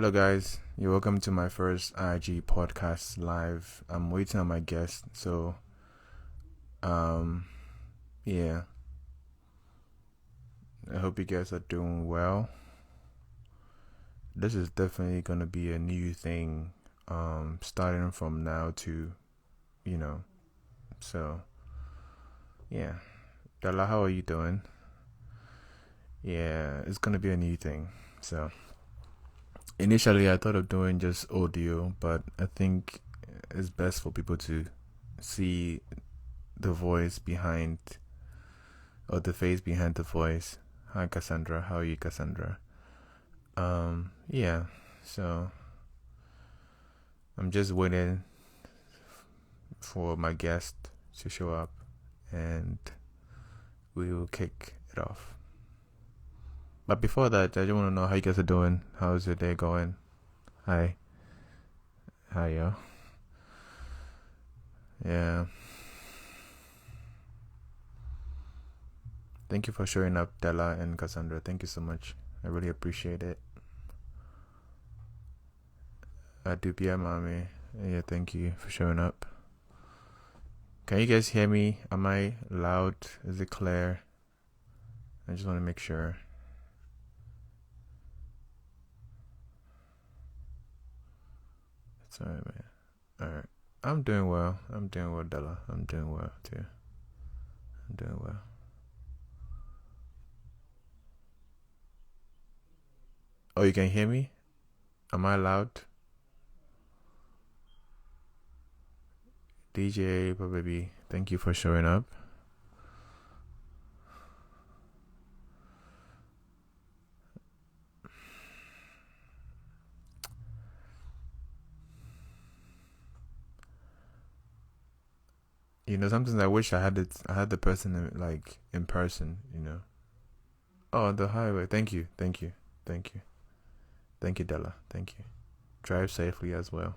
Hello, guys. You're welcome to my first IG podcast live. I'm waiting on my guest, so yeah. I hope you guys are doing well. This is definitely gonna be a new thing, starting from now to, you know. So yeah, Della, how are you doing? Yeah, it's gonna be a new thing. So initially, I thought of doing just audio, but I think it's best for people to see the voice behind or the face behind the voice. Hi Cassandra, how are you, Cassandra? Yeah, so I'm just waiting for my guest to show up and we will kick it off. But before that, I just want to know how you guys are doing. How's your day going? Hi. Hi, yo. Yeah. Thank you for showing up, Della and Cassandra. Thank you so much. I really appreciate it. Adubia Mami. Yeah, thank you for showing up. Can you guys hear me? Am I loud? Is it clear? I just want to make sure. It's alright, man. Alright. I'm doing well. Della. I'm doing well, too. I'm doing well. Oh, you can hear me? Am I loud? DJ, baby, thank you for showing up. You know, sometimes I wish I had it. I had the person like in person. You know. Oh, the highway. Thank you, thank you, thank you, thank you, Della. Thank you. Drive safely as well.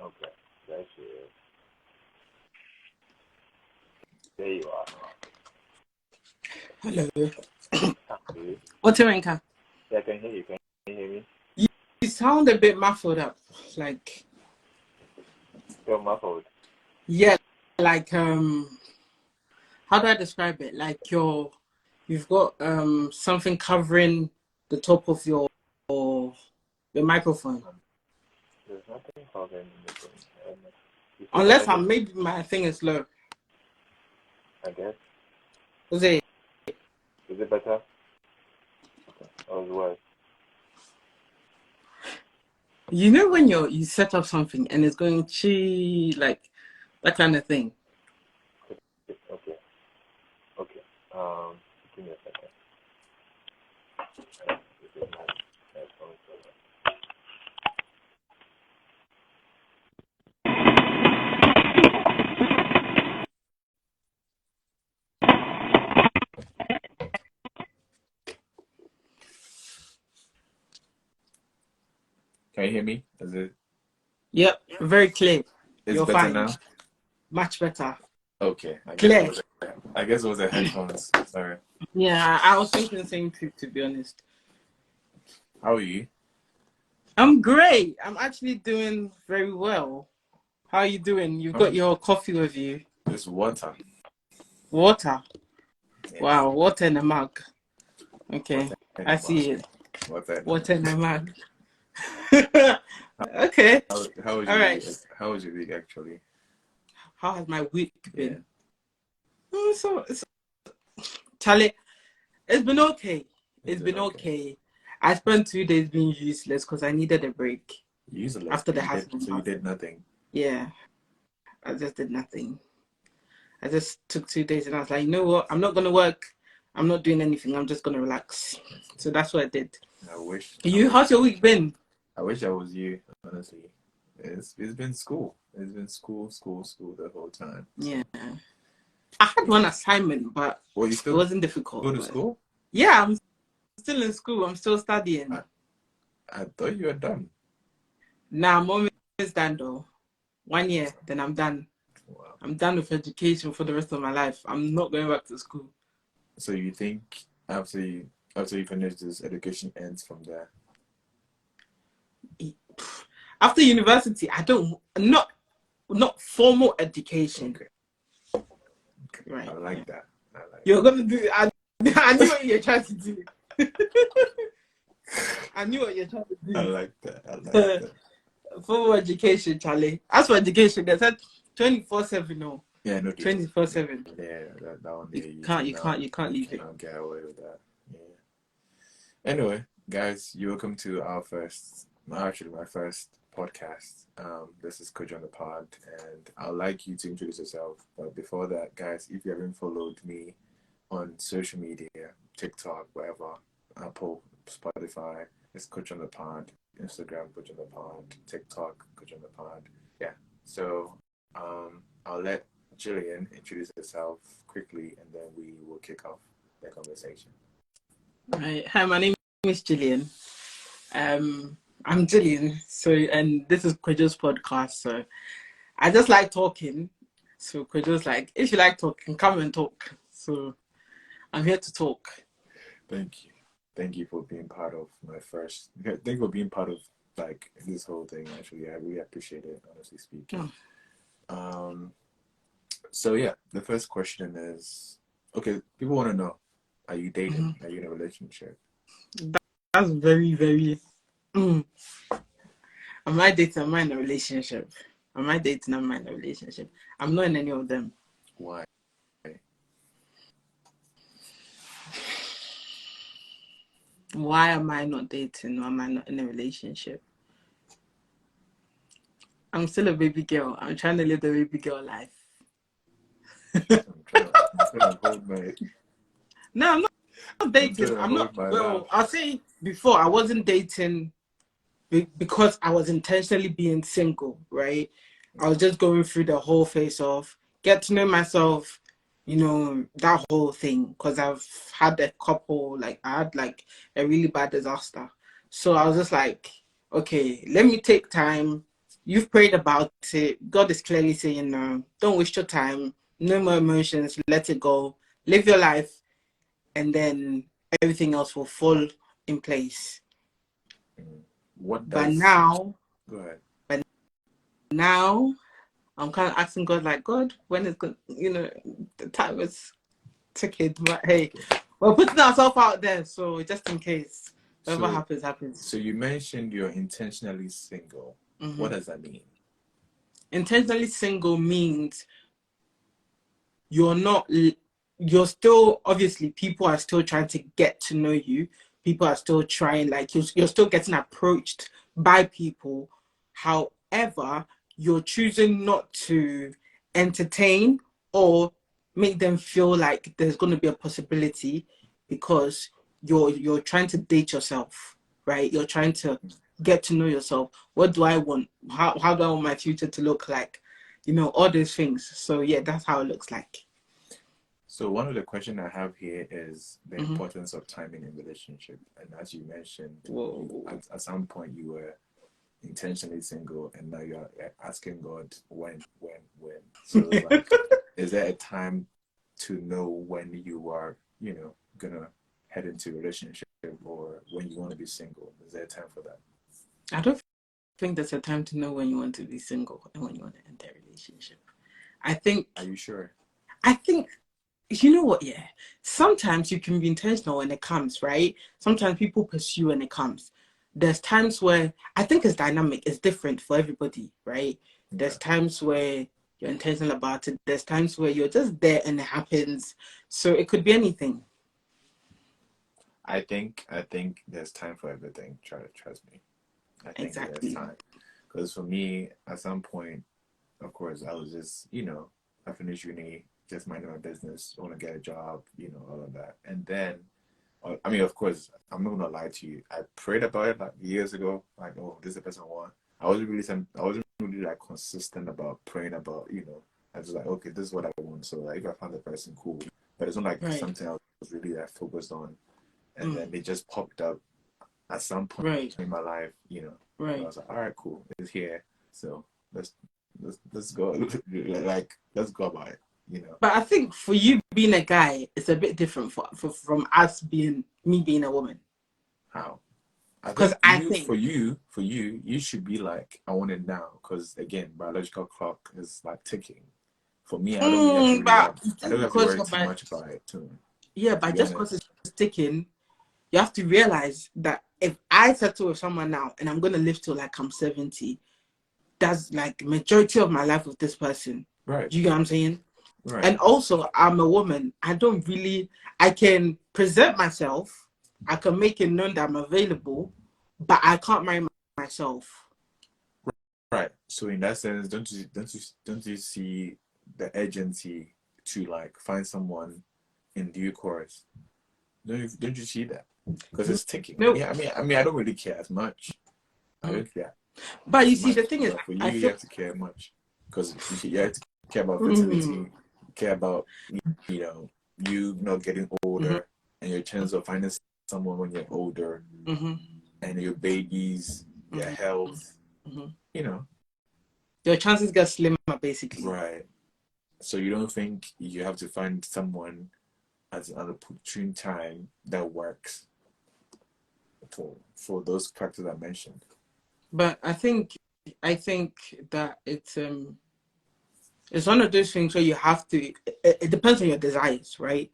Okay, that's it. There you are. Hello. Okay. What's your anchor? Yeah, I can hear you. Can you hear me? You sound a bit muffled up. Like, You're muffled. yeah, like, how do I describe it? Like you've got something covering the top of your microphone. There's nothing covering in the phone. Unless maybe my thing is low. I guess. Was it? Is it better? Or is it worse? You know when you set up something and it's going chi like that kind of thing. Okay. Okay. Give me a second. This is my headphones. Can you hear me? Is it? Yep, very clear. It's You're better fine. now? Much better. Okay. Clear. I guess it was the headphones. Sorry. Yeah, I was thinking the same too, to be honest. How are you? I'm great. I'm actually doing very well. How are you doing? You've got your coffee with you. It's water. Water. Yes. Wow, water in a mug. Okay, I see it. Water in a mug. Okay. How was all your right. week? How was your week actually? How has my week been? Yeah. Charlie, it's been okay. It's been okay. I spent 2 days being useless because I needed a break. Useless? After the hassle. So you did nothing? Yeah, I just did nothing. I just took 2 days and I was like, you know what? I'm not going to work. I'm not doing anything. I'm just going to relax. So that's what I did. I wish. How's your week been? I wish I was you, honestly. it's been school. It's been school the whole time. Yeah. I had one assignment, but Well, you it still wasn't go difficult. to But school? yeah, I'm still in school. I'm still studying. I thought you were done. Now I'm almost done though. 1 year, then I'm done. Wow. I'm done with education for the rest of my life. I'm not going back to school. So you think after you finish this, education ends from there? After university, I don't not formal education. Okay. Right. I like that. You're gonna do. I knew what you're trying to do. I knew what you're trying to I do. like that. I like that. Formal education, Charlie. As for education, they said 24/7. No. Yeah, no, 24/7. yeah, that one. You Yeah, you can't leave it. cannot get away with that. Yeah. Anyway, guys, you're welcome to my first podcast. This is Coach on the Pod, and I'd like you to introduce yourself. But before that, guys, if you haven't followed me on social media, TikTok, wherever, Apple, Spotify, it's Coach on the Pod. Instagram, Coach on the Pod. TikTok, Coach on the Pod. Yeah. So, I'll let Gillian introduce herself quickly, and then we will kick off the conversation. Right. Hi, my name is Gillian. I'm Gillian. So, and this is Kwejo's podcast. So, I just like talking. So, Kwejo's like, if you like talking, come and talk. So, I'm here to talk. Thank you for being part of thank you for being part of like this whole thing. Actually, I really appreciate it, honestly speaking. So yeah, the first question is, okay, people want to know, are you dating? Are you in a relationship? That's very, very. Am I dating? Am I in a relationship? Am I dating? Am I in a relationship? I'm not in any of them. Why? Why am I not dating? Or am I not in a relationship? I'm still a baby girl. I'm trying to live the baby girl life. I'm trying to hold my. No, I'm not dating. I'm not. Well, I'll say before I wasn't dating because I was intentionally being single, right? I was just going through the whole phase of get to know myself, that whole thing. Because I've had a couple, like I had like a really bad disaster. So I was just like, okay, let me take time. You've prayed about it. God is clearly saying, no, don't waste your time. No more emotions. Let it go. Live your life. And then everything else will fall in place. But now, go ahead. But now, I'm kind of asking God, like, God, when is good? The time is ticking. But hey, we're putting ourselves out there, so just in case, whatever happens. So you mentioned you're intentionally single. Mm-hmm. What does that mean? Intentionally single means you're still, obviously, people are still trying to get to know you. People are still trying, like, you're still getting approached by people. However, you're choosing not to entertain or make them feel like there's going to be a possibility because you're trying to date yourself, right? You're trying to get to know yourself. What do I want? How do I want my future to look like? All those things. So yeah, that's how it looks like. So one of the questions I have here is the importance of timing in relationship. And as you mentioned, at some point you were intentionally single, and now you're asking God when. So it's like, is there a time to know when you are, gonna head into a relationship or when you want to be single? Is there a time for that? I don't think there's a time to know when you want to be single and when you want to enter a relationship. I think. Are you sure? I think. You know what? Yeah. Sometimes you can be intentional when it comes, right? Sometimes people pursue when it comes. There's times where I think it's dynamic. It's different for everybody, right? Yeah. There's times where you're intentional about it. There's times where you're just there and it happens. So it could be anything. I think there's time for everything. Trust me. I think there's time. Because for me, at some point, of course, I was just, I finished uni, just minding my business, want to get a job, all of that. And then I mean, of course, I'm not gonna lie to you. I prayed about it like years ago. Like, oh, this is the person I want. I wasn't really like consistent about praying about, I was like, okay, this is what I want. So like, if I found the person, cool. But it's not like Right. something I was really like focused on. And Mm. then it just popped up at some point Right. in my life, Right. So I was like, all right, cool, it's here. So let's go. Like, let's go about it, But I think for you being a guy, it's a bit different from us me being a woman. How? Because I think for you, you should be like, I want it now. Because again, biological clock is like ticking. For me, I don't really have to I don't have to worry too much about it too. Yeah, but just because it's ticking, you have to realize that if I settle with someone now and I'm gonna live till like I'm 70, that's like majority of my life with this person. Right. Do you get what I'm saying? Right. And also, I'm a woman. I can present myself, I can make it known that I'm available, but I can't marry myself. Right. So in that sense, don't you see the urgency to like find someone in due course? Don't you see that? Because it's ticking. No. Yeah, I mean, I don't really care as much. I don't care. But you see, the thing is, for you, you have to care much, because you have to care about fertility, care about you not getting older, and your chance of finding someone when you're older, and your babies, your health, your chances get slimmer, basically. Right. So you don't think you have to find someone at an opportune time that works for those factors I mentioned? But I think that it's one of those things where you have to. It depends on your desires, right?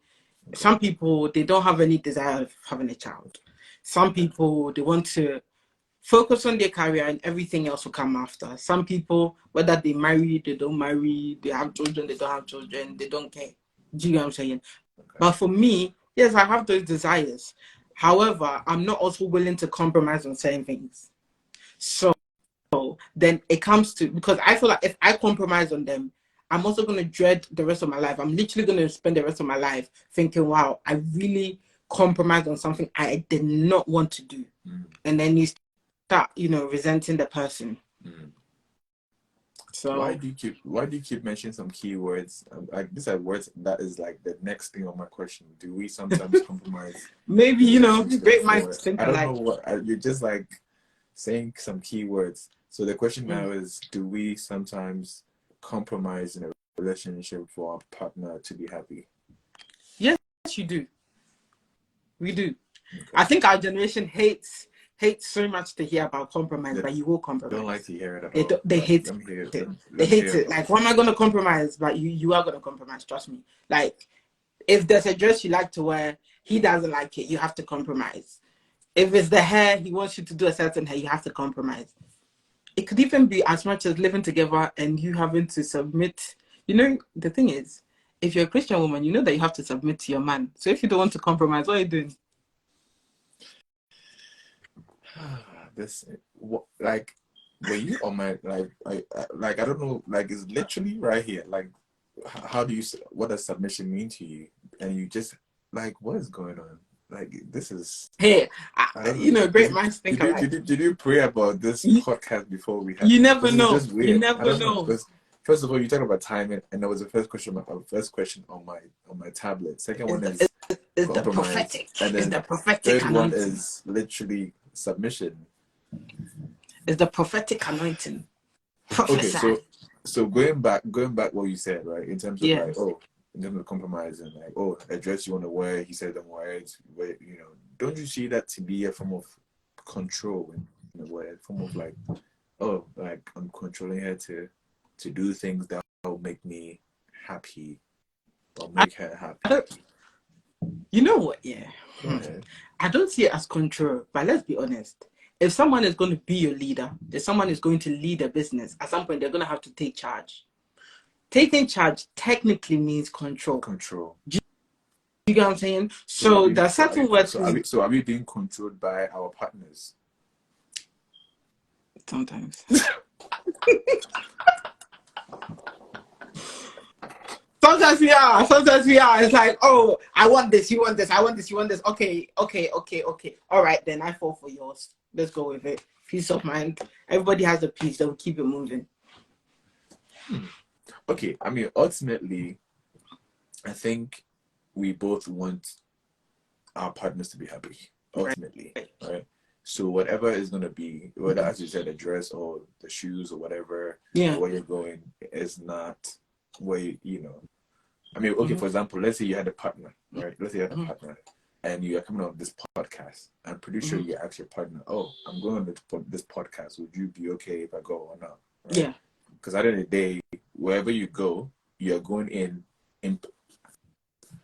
Okay. Some people, they don't have any desire of having a child. Some people, they want to focus on their career and everything else will come after. Some people, whether they marry, they don't marry, they have children, they don't have children, they don't care. Do you know what I'm saying? Okay. But for me, yes, I have those desires. However, I'm not also willing to compromise on certain things. So then it comes to, because I feel like if I compromise on them, I'm also going to dread the rest of my life. I'm literally going to spend the rest of my life thinking, wow, I really compromised on something I did not want to do. And then you start, resenting the person. So why do you keep mentioning some keywords? Like, these are words that is like the next thing on my question. Do we sometimes compromise? Maybe, great minds think alike. I don't know what you're just like saying some keywords. So the question now is, do we sometimes compromise in a relationship for our partner to be happy? Yes, you do. We do. Okay. I think our generation hates so much to hear about compromise, but you will compromise. Don't like to hear it at all. They hate it. They hate it. Like, why am I going to compromise? But you are going to compromise, trust me. Like, if there's a dress you like to wear, he doesn't like it, you have to compromise. If it's the hair, he wants you to do a certain hair, you have to compromise. It could even be as much as living together and you having to submit. The thing is, if you're a Christian woman, you know that you have to submit to your man. So if you don't want to compromise, what are you doing? Like, were you on my I don't know, like, it's literally right here. Like, what does submission mean to you? And you just like, what is going on? Like, this is great minds think alike. Did you pray about this podcast before we had? You never know. Just weird. You never know. Because first of all, you talk about time, and that was the first question on my tablet. Second one is the prophetic. And then the prophetic third anointing. one is literally submission. It's the prophetic anointing. Prophesy. Okay, so going back what you said, right? In terms of in terms of compromising, like, a dress you want to wear, he said don't wear it. Don't you see that to be a form of control in a way, a form of like I'm controlling her to do things that will make me happy or make her happy. You know what? Yeah. I don't see it as control, but let's be honest. If someone is going to be your leader, if someone is going to lead a business, at some point they're going to have to take charge. Taking charge technically means control. Do you get what I'm saying? So there are certain words. So are we being controlled by our partners? Sometimes. Sometimes we are. Sometimes we are. It's like, oh, I want this. You want this. I want this. You want this. Okay. All right, then I fall for yours. Let's go with it. Peace of mind. Everybody has a peace. They'll keep it moving. Okay. I mean, ultimately, I think we both want our partners to be happy. Ultimately, right? So whatever is gonna be, whether as you said, the dress or the shoes or whatever, or where you're going is not where you know. I mean, okay, for example, let's say you had a partner, right? Let's say you had a partner, and you are coming on this podcast. I'm pretty sure you ask your partner, "Oh, I'm going on this podcast. Would you be okay if I go or not?" Right? Yeah. Because at the end of the day, wherever you go, you are going in.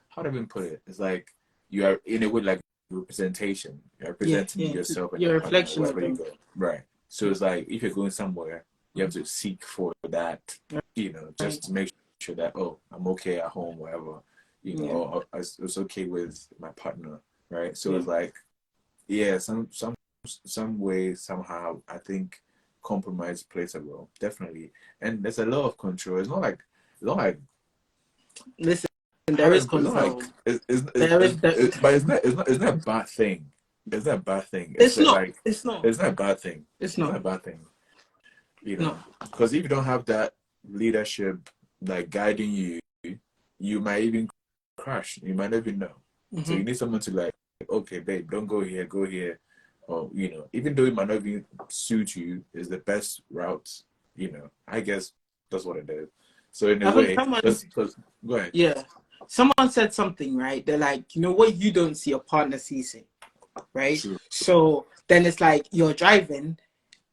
How do I even put it? It's like you are in a way like representation. You're representing yourself and your your partner reflection wherever of you them. go. Right. So it's like if you're going somewhere, you have to seek for that, you know, just to make sure that, oh, I'm okay at home, whatever, you know, or it's okay with my partner, right? So it's like, some way, somehow, I think compromise plays a role, definitely. And there's a lot of control. It's not like Listen, there is control. But it's not a bad thing. It's not a bad thing. It's not. Like It's not. it's not a bad thing. It's not a bad thing. You know, because if you don't have that leadership like guiding you, you might even crash. You might not even know. So you need someone to like, okay, babe, don't go here, go here, or you know, even though it might not even suit you, is the best route. You know, I guess that's what it is. So in a way, because go ahead. Yeah, someone said something, right? They're like, you know what, you don't see, your partner sees it, right? True. So then it's like you're driving,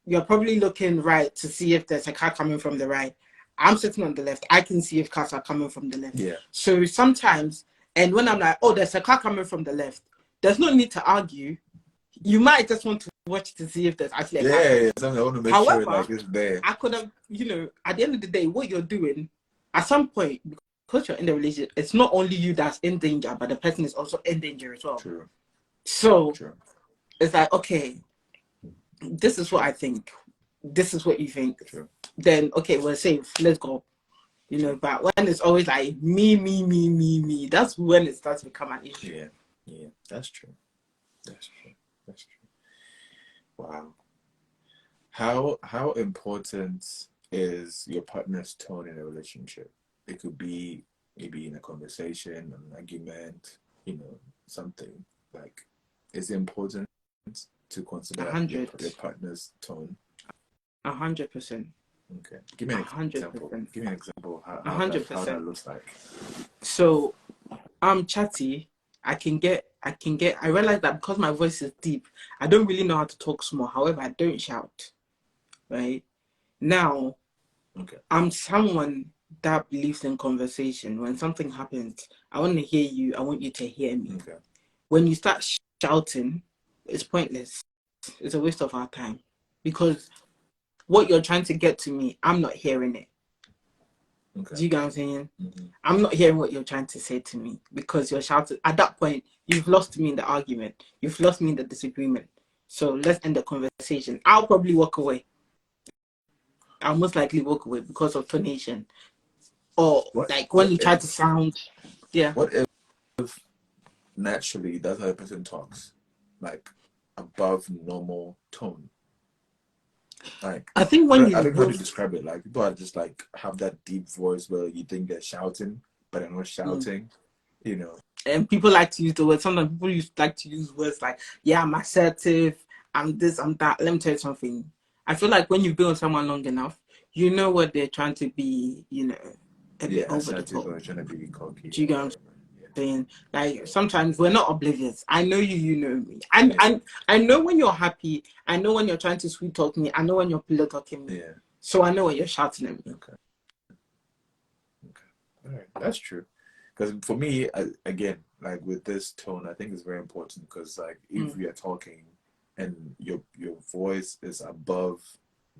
you're probably looking right to see if there's a car coming from the right. I'm sitting on the left. I can see if cars are coming from the left. Yeah. So sometimes, and when I'm like, oh, there's a car coming from the left, there's no need to argue. You might just want to watch to see if there's actually a car. Yeah. I want to make sure like it's there. I could have, you know, at the end of the day, what you're doing, at some point, because you're in the relationship, it's not only you that's in danger, but the person is also in danger as well. True. So it's like, okay, this is what I think. This is what you think. True. Then, okay, we're safe. Let's go. You know, but when it's always like me, that's when it starts to become an issue. Yeah, that's true. That's true. Wow. How important is your partner's tone in a relationship? It could be maybe in a conversation, an argument, you know, something like. Is it important to consider your partner's tone? 100%. Okay. Give me an example. Give me an example how that looks like. So I'm chatty. I realize that because my voice is deep, I don't really know how to talk small. However, I don't shout. Right? Now, I'm someone that believes in conversation. When something happens, I want to hear you. I want you to hear me. Okay. When you start shouting, it's pointless. It's a waste of our time. Because what you're trying to get to me, I'm not hearing it. Okay. Do you get what I'm saying? I'm not hearing what you're trying to say to me because you're shouting. At that point, you've lost me in the argument. You've lost me in the disagreement. So let's end the conversation. I'll probably walk away. I'll most likely walk away because of tonation. Or when you try to sound. Yeah. What if naturally that's how a person talks? Like above normal tone? Like I think I don't know how to describe it. Like people are just like have that deep voice where you think they're shouting, but they're not shouting. You know. And people like to use the word. Sometimes people like to use words like, "Yeah, I'm assertive. I'm this. I'm that." Let me tell you something. I feel like when you've been with someone long enough, you know what they're trying to be. You know, a bit over the top. Or trying to be cocky. Do you get what I'm saying? Like sometimes we're not oblivious. I know you. You know me. I know when you're happy. I know when you're trying to sweet talk me. I know when you're pillow talking me. Yeah. So I know when you're shouting at me. Okay. All right. That's true. Because for me, again, like with this tone, I think it's very important because like if we are talking and your voice is above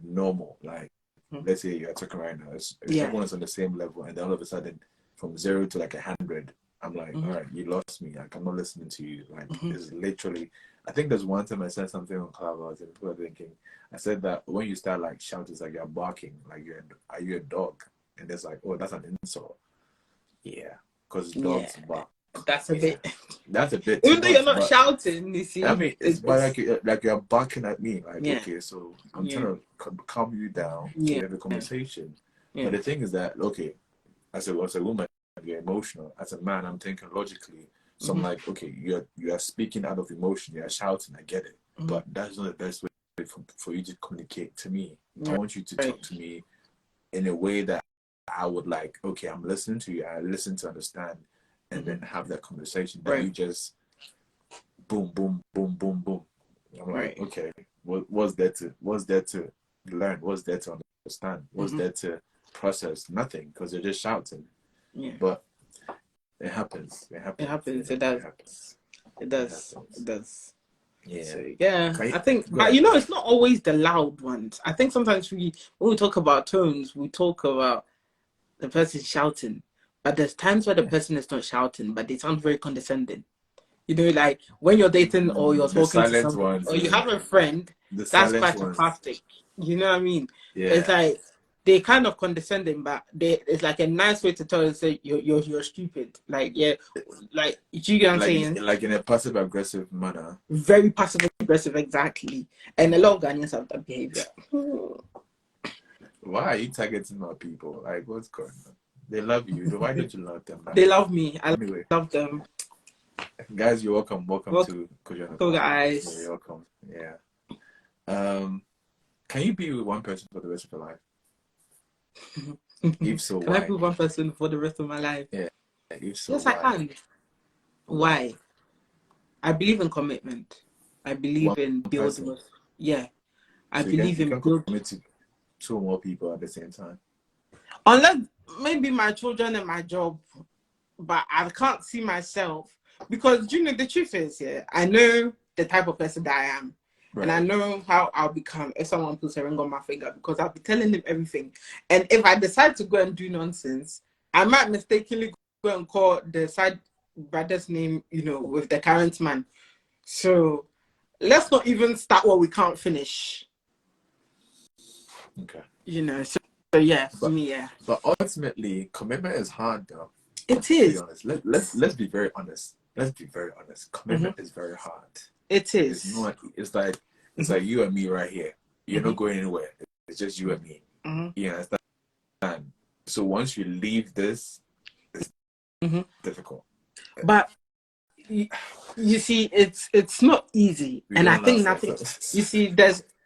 normal, like let's say you're talking right now, everyone's on the same level, and then all of a sudden from 0 to like 100, I'm like, all right, you lost me. Like I'm not listening to you. Like it's literally. I think there's one time I said something on Clubhouse and people are thinking, I said that when you start like shouting, it's like you're barking, like are you a dog? And it's like, oh, that's an insult. Yeah, because Yeah, dogs bark. that's a bit. That's a bit too Even though you're much. not But shouting, you see. I mean, it's like you're barking at me. Like, Yeah. okay, so I'm trying to calm you down to have a conversation. Yeah. But the thing is that, okay, as a woman, you're emotional. As a man, I'm thinking logically. So I'm like, okay, you are speaking out of emotion. You're shouting. I get it. But that's not the best way for you to communicate to me. I want you to talk to me in a way that I would like, okay, I'm listening to you. I listen to understand, and then have that conversation. That you just boom, boom, boom, boom, boom. I'm like, okay, what's there to learn? What's there to understand? What's there to process? Nothing, because you're just shouting. Yeah. But it happens. It happens. It does. Yeah. So, I think, but you know, it's not always the loud ones. I think sometimes when we talk about tones, we talk about the person shouting, but there's times where the person is not shouting, but they sound very condescending. You know, like when you're dating or you're talking to someone, or you have a friend that's quite sarcastic. You know what I mean? Yeah. It's like they kind of condescending, but it's like a nice way to tell you, say you're stupid. Like, yeah, like, you get what I'm saying? Like in a passive aggressive manner. Very passive aggressive, exactly. And a lot of Ghanaians have that behavior. Why are you targeting my people? Like, what's going on? They love you. Why don't you love them? They love me. I love them. Guys, you're welcome. Welcome to Kojo. Cool, guys. Yeah, you're welcome. Yeah. Can you be with one person for the rest of your life? If so, can I be with one person for the rest of my life? Yeah. If so, yes, why? I can. Why? I believe in commitment. I believe in building. Yeah. I believe in building. Commit to 2 or more people at the same time. Unless maybe my children and my job, but I can't see myself. Because, you know, the truth is, I know the type of person that I am. Right. And I know how I'll become if someone puts a ring on my finger, because I'll be telling them everything. And if I decide to go and do nonsense, I might mistakenly go and call the side brother's name, you know, with the current man. So let's not even start what we can't finish. Okay. You know, so yeah, for me, yeah. But ultimately, commitment is hard, though. It is. Let's be very honest. Let's be very honest. Commitment is very hard. It is. It's like you and me right here. You're not going anywhere. It's just you and me. You understand? So once you leave this, it's difficult. But you see, it's not easy. And I think nothing. You see,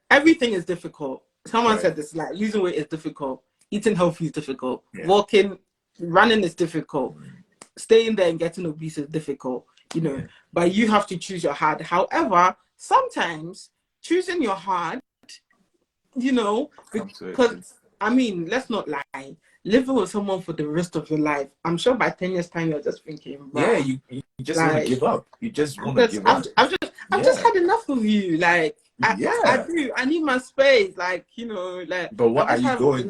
everything is difficult. Someone said this, like, losing weight is difficult. Eating healthy is difficult. Walking, running is difficult. Staying there and getting obese is difficult, you know, but you have to choose your heart. However, sometimes choosing your heart, you know, because, I mean, let's not lie, living with someone for the rest of your life, I'm sure by 10 years time, you're just thinking, yeah, you just want to give up. You just want to give up. I've just had enough of you. Like, I do. I need my space. Like, you know, like. But what are you going?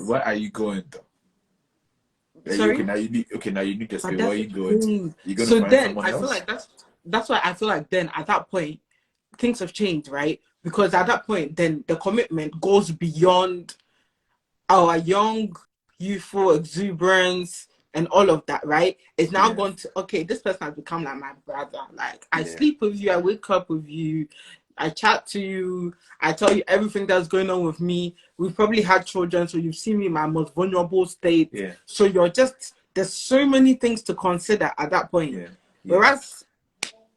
Where are you going though? Sorry? Now you need to say where you going. You're going so to find then someone I else? feel like that's why I feel like then at that point things have changed, right? Because at that point then the commitment goes beyond our young, youthful exuberance and all of that, right? It's now gone to, okay, this person has become like my brother. Like, I sleep with you, I wake up with you, I chat to you, I tell you everything that's going on with me. We've probably had children, so you've seen me in my most vulnerable state. Yeah. So there's so many things to consider at that point. Yeah. Whereas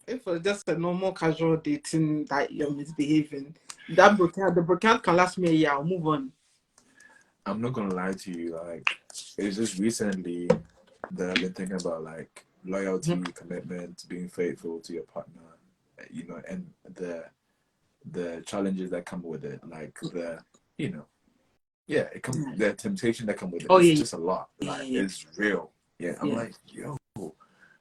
if it's just a normal casual dating that you're misbehaving, the breakout can last me a year, I'll move on. I'm not gonna lie to you, like, it's just recently that I've been thinking about, like, loyalty, commitment, being faithful to your partner, you know, and the challenges that come with it, like the temptation that come with it. It's just a lot. Like, it's real. Yeah, I'm like, yo,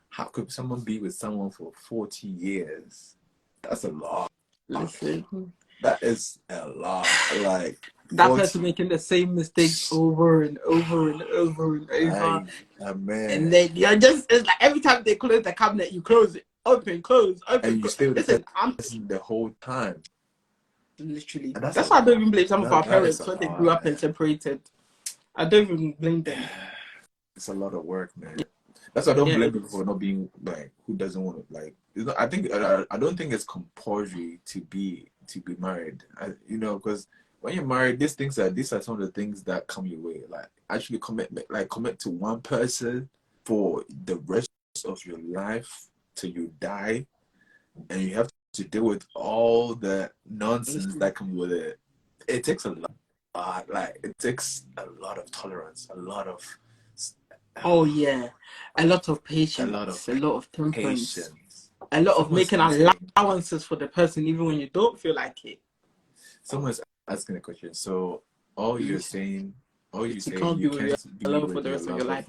how could someone be with someone for 40 years? That's a lot. Listen. That is a lot. Like, that person making the same mistakes over and over and over and over. Man. And then you're just, it's like every time they close the cabinet, you close it. Open, close, open. And you stay with the whole time. Literally. That's why I don't even blame some of our parents when they grew up and separated. I don't even blame them. it's a lot of work, man. That's why I don't blame people for not being like, who doesn't want to, like, you know, I don't think it's compulsory to be married. Because when you're married, these are some of the things that come your way. Like, actually commit to one person for the rest of your life till you die, and you have to deal with all the nonsense that comes with it. It takes a lot. It takes a lot of tolerance, a lot of a lot of patience, a lot of temperance, a lot of making allowances for the person even when you don't feel like it. Someone's asking a question. So you saying you can't be with your love for the rest of your life.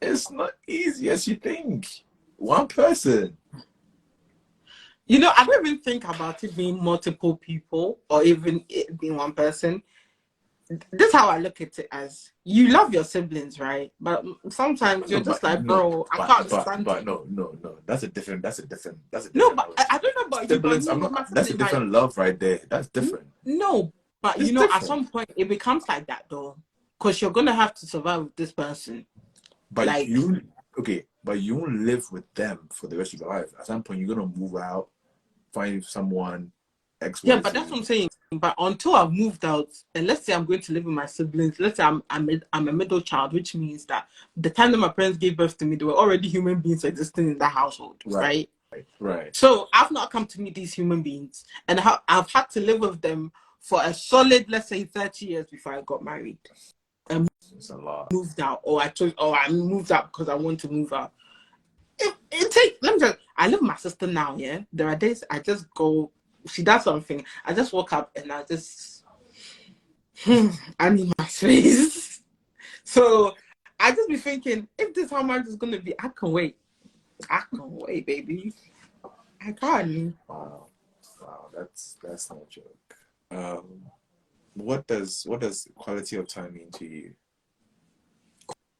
It's not easy as you think. One person. You know, I don't even think about it being multiple people or even it being one person. This is how I look at it: as you love your siblings, right? But sometimes you're just like, bro, I can't stand. But no. That's a different. No, but I don't know about siblings. you. That's a different love right there. That's different. No, but you know, different. At some point it becomes like that though, because you're gonna have to survive with this person. But like, you won't live with them for the rest of your life. At some point, you're gonna move out, find someone. Yeah, but that's what I'm saying. But until I've moved out, and let's say I'm going to live with my siblings, let's say I'm a middle child, which means that the time that my parents gave birth to me, there were already human beings existing in the household, right? So I've not come to meet these human beings, and I've had to live with them for a solid, let's say, 30 years before I got married. And it's a lot. Moved out, or I moved out because I want to move out. I live with my sister now, yeah? There are days I just go, she does something, I just walk up and I just, I need my space. So I just be thinking, if this is how much is going to be, I can wait. Baby. I can't. Wow, that's no joke. What does quality of time mean to you?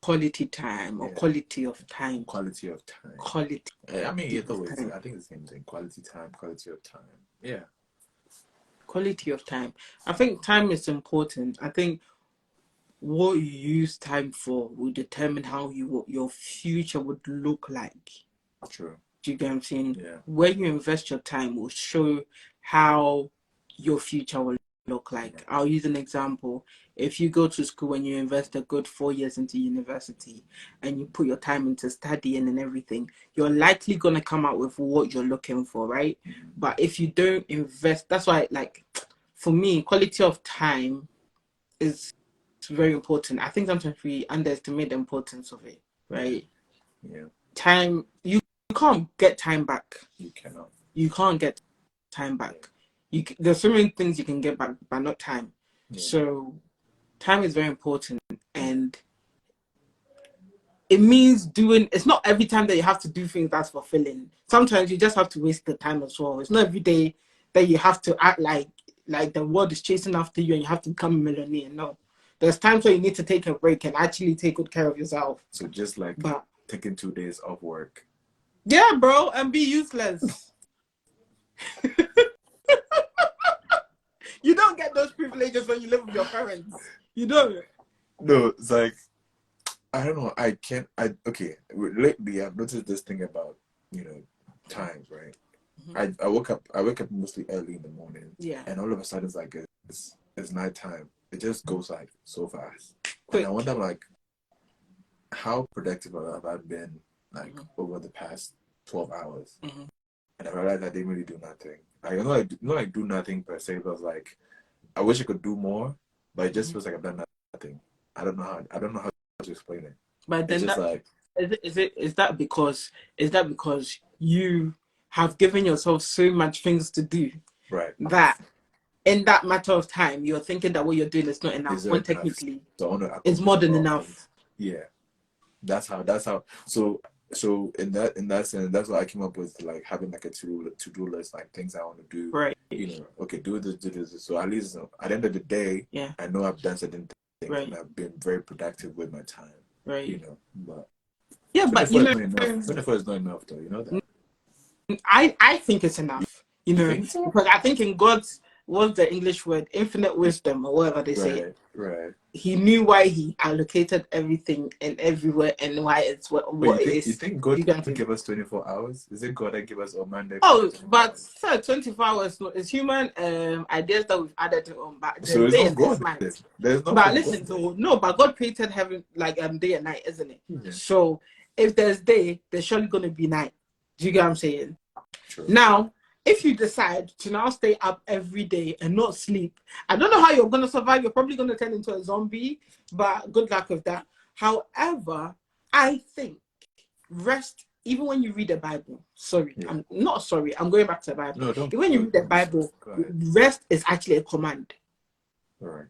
Quality time or quality of time? Quality of time. Quality. I mean, it's always, I think it's the same thing. Quality time, quality of time. Yeah. Quality of time. I think time is important. I think what you use time for will determine how your future would look like. True. Do you get what I'm saying? Yeah. Where you invest your time will show how your future will look like. Yeah. I'll use an example. If you go to school and you invest a good 4 years into university and you put your time into studying and everything, you're likely going to come out with what you're looking for, right? Mm-hmm. But if you don't invest, that's why, like, for me, quality of time is very important. I think sometimes we underestimate the importance of it, right? Yeah. Time, you can't get time back. You cannot. You can't get time back. There's so many things you can get back, but not time. Yeah. So time is very important, and it means it's not every time that you have to do things that's fulfilling. Sometimes you just have to waste the time as well. It's not every day that you have to act like the world is chasing after you and you have to become a millionaire. No. There's times where you need to take a break and actually take good care of yourself. So just like taking 2 days off work. Yeah, bro, and be useless. You don't get those privileges when you live with your parents. You don't. No, it's like, I don't know. Lately, I've noticed this thing about, times, right? Mm-hmm. I wake up mostly early in the morning. Yeah. And all of a sudden, it's like it's nighttime. It just goes like so fast. Quick. And I wonder, like, how productive have I been, like, over the past 12 hours? Mm-hmm. And I realized I didn't really do nothing. I do nothing per se, but like, I wish I could do more, but it just feels like I've done nothing. I don't know how to explain it. But then is that because you have given yourself so much things to do, right? That in that matter of time, you're thinking that what you're doing is not enough. When technically, it's more than enough. Yeah, that's how. So in that sense, that's why I came up with, like, having like a to-do list, like things I want to do. Right. Okay, do this. So at least at the end of the day, I know I've done certain things, right, and I've been very productive with my time. Right. But but 24 is not enough, though. You know that. I think it's enough. You think so? Because I think in God's what's the English word? Infinite wisdom or whatever they say. Right. He knew why he allocated everything and everywhere and why it's what it is. You think God can give us 24 hours? Is it God that give us on Monday? Oh, but sir, 24 hours is human ideas that we've added on. But so it's not God. There's no. But listen, no, but God created heaven like day and night, isn't it? Yeah. So if there's day, there's surely gonna be night. Do you get what I'm saying? True. Now, if you decide to now stay up every day and not sleep, I don't know how you're going to survive. You're probably going to turn into a zombie, but good luck with that. However, I think rest, even when you read the Bible, I'm not sorry, I'm going back to the Bible. No, even when you read the Bible, rest is actually a command. All right.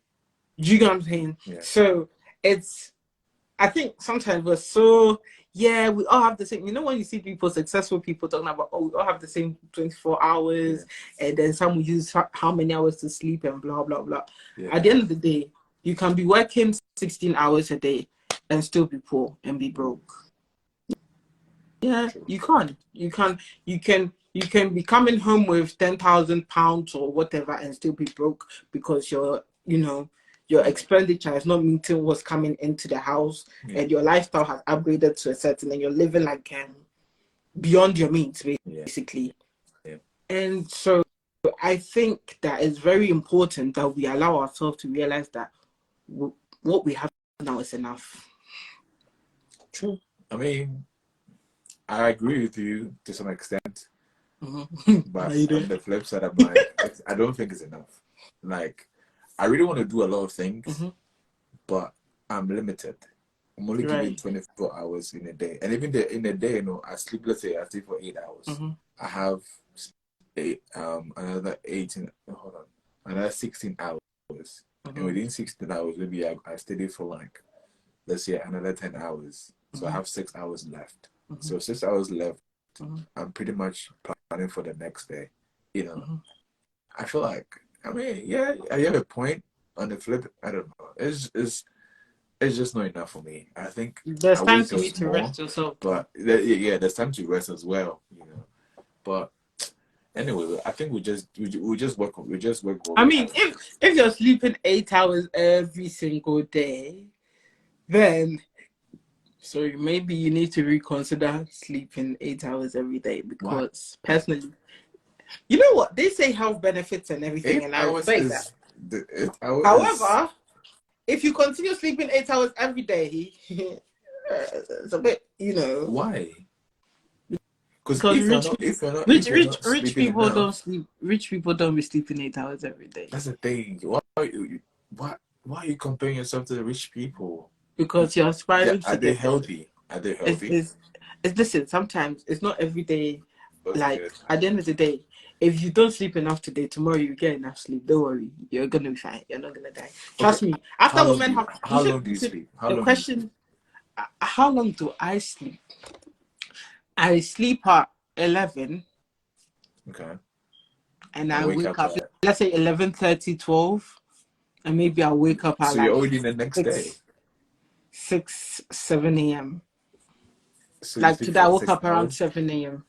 Do you get what I'm saying? Yeah. So I think sometimes we're so... Yeah, we all have the same. You know, when you see people, successful people talking about, we all have the same 24 hours, and then some will use how many hours to sleep and blah, blah, blah. Yeah. At the end of the day, you can be working 16 hours a day and still be poor and be broke. Yeah, you can. You can be coming home with £10,000 or whatever and still be broke because your expenditure is not meeting what's coming into the house, and your lifestyle has upgraded to a certain, and you're living like beyond your means, basically. Yeah. And so I think that it's very important that we allow ourselves to realize that what we have now is enough. True. I mean, I agree with you to some extent, but on the flip side of mine, I don't think it's enough. Like, I really want to do a lot of things, but I'm limited. I'm only given 24 hours in a day. And even in a day, let's say I sleep for 8 hours. I have another 16 hours. And within 16 hours, maybe I study for like, let's say another 10 hours. So I have 6 hours left. So 6 hours left, I'm pretty much planning for the next day. I feel like, I mean, yeah, I have a point. On the flip, I don't know. It's just not enough for me. I think there's times you need to rest yourself. But there's time to rest as well. But anyway, I think we just work. I mean, if you're sleeping 8 hours every single day, then maybe you need to reconsider sleeping 8 hours every day, because personally, you know what they say, health benefits and everything, and I respect that. However, if you continue sleeping 8 hours every day, it's a bit, Why? Because rich people enough, don't sleep. Rich people don't be sleeping 8 hours every day. That's the thing. Why are you comparing yourself to the rich people? Because you're aspiring to Are they healthy? Are they healthy? Listen, sometimes it's not every day. Like, at the end of the day, if you don't sleep enough today, tomorrow you get enough sleep. Don't worry, you're gonna be fine. You're not gonna die. Trust me. After women have, how long do you sleep? How long do I sleep? I sleep at 11. Okay. And I wake up. Let's say 11:30, 12, and maybe I wake up at you're already the next day. 6, 7 a.m. So like today, I woke up around 7 a.m.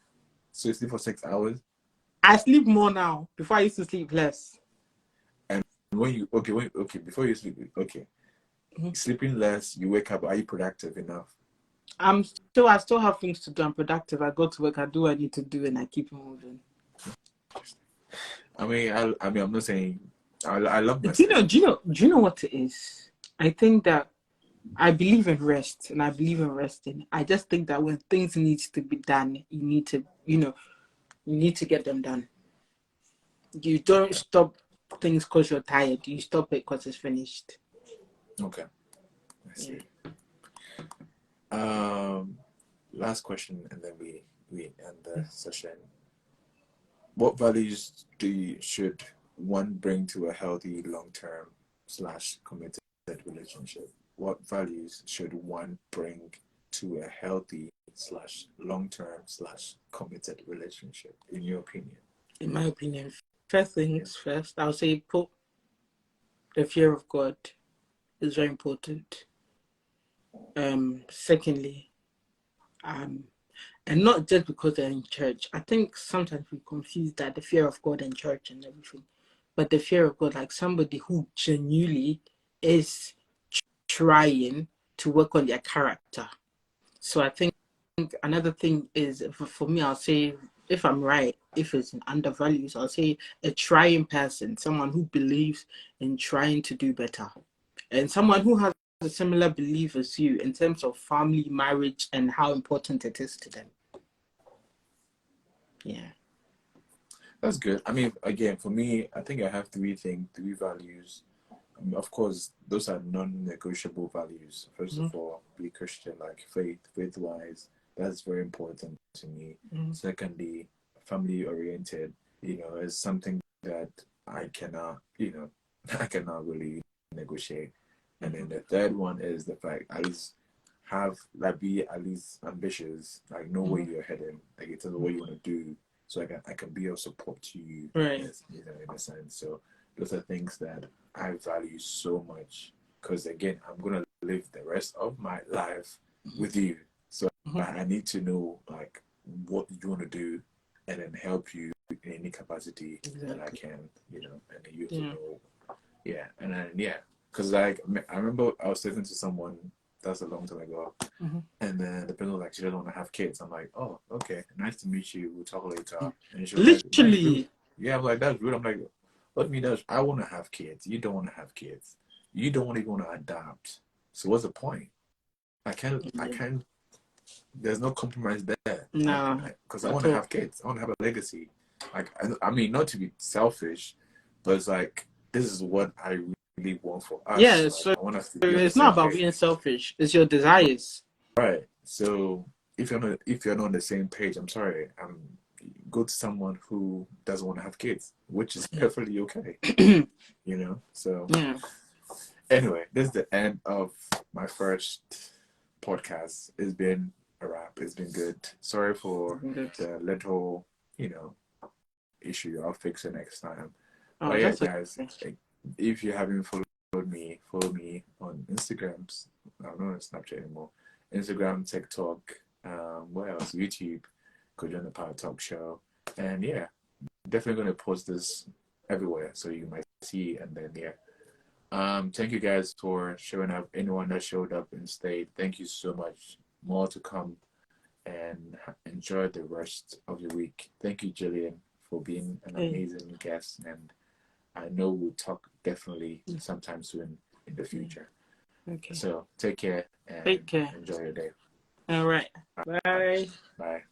So you sleep for 6 hours? I sleep more now. Before I used to sleep less. And before you sleep, sleeping less, you wake up. Are you productive enough? I still have things to do. I'm productive. I go to work. I do what I need to do, and I keep moving. I mean, I'm not saying I love my. Do you know what it is? I think that I believe in rest, and I believe in resting. I just think that when things need to be done, you need to, you need to get them done. You don't stop things because you're tired. You stop it because it's finished. Okay. I see. Last question, and then we end the session. What values should one bring to a healthy long-term / committed relationship? What values should one bring to a healthy / long-term / committed relationship, in your opinion? In my opinion, first things first, I'll say put the fear of God is very important. Secondly, and not just because they're in church. I think sometimes we confuse that, the fear of God and church and everything. but the fear of God, like somebody who genuinely is trying to work on their character. So I think another thing is, for me, I'll say, if I'm right, if it's under values, I'll say a trying person, someone who believes in trying to do better, and someone who has a similar belief as you in terms of family, marriage, and how important it is to them. Yeah. That's good. I mean, again, for me, I think I have three values. Of course, those are non-negotiable values. First of all, be Christian, like faith-wise. That's very important to me. Secondly, family-oriented, is something that I cannot, I cannot really negotiate. And then the third one is the fact, at least be at least ambitious, like know where you're heading, like in terms of what you want to do, so I can be of support to you, right? In a sense. So those are things that I value so much, because again, I'm gonna live the rest of my life with you, so I need to know like what you want to do, and then help you in any capacity that I can, and then you have to know, and then because like I remember I was talking to someone that's a long time ago, and then the person was like, she doesn't want to have kids. I'm like, oh, okay, nice to meet you. We'll talk later. And she was Literally, like, I'm like, that's rude. I'm like, what me does? I want to have kids. You don't want to have kids. You don't even want to adopt. So what's the point? I can't. There's no compromise there. no, because I want to have kids. I want to have a legacy. Like, I mean, not to be selfish, but it's like, this is what I really want for us. Yeah, like, so I want us to be it's not about being selfish. It's your desires. Right. So if you're not on the same page, I'm sorry. Go to someone who doesn't want to have kids, which is perfectly okay. So anyway, this is the end of my first podcast. It's been a wrap. It's been good. Sorry for the little, issue. I'll fix it next time. Oh, but yeah, guys, if you haven't followed me, follow me on Instagram. I'm not on Snapchat anymore. Instagram, TikTok, what else? YouTube, go join the Power Talk Show. And definitely going to post this everywhere so you might see. And then, thank you guys for showing up. Anyone that showed up and stayed, thank you so much. More to come. And enjoy the rest of your week. Thank you, Gillian, for being an amazing guest. And I know we'll talk definitely sometime soon in the future. Okay. So take care and enjoy your day. All right. Bye. Bye.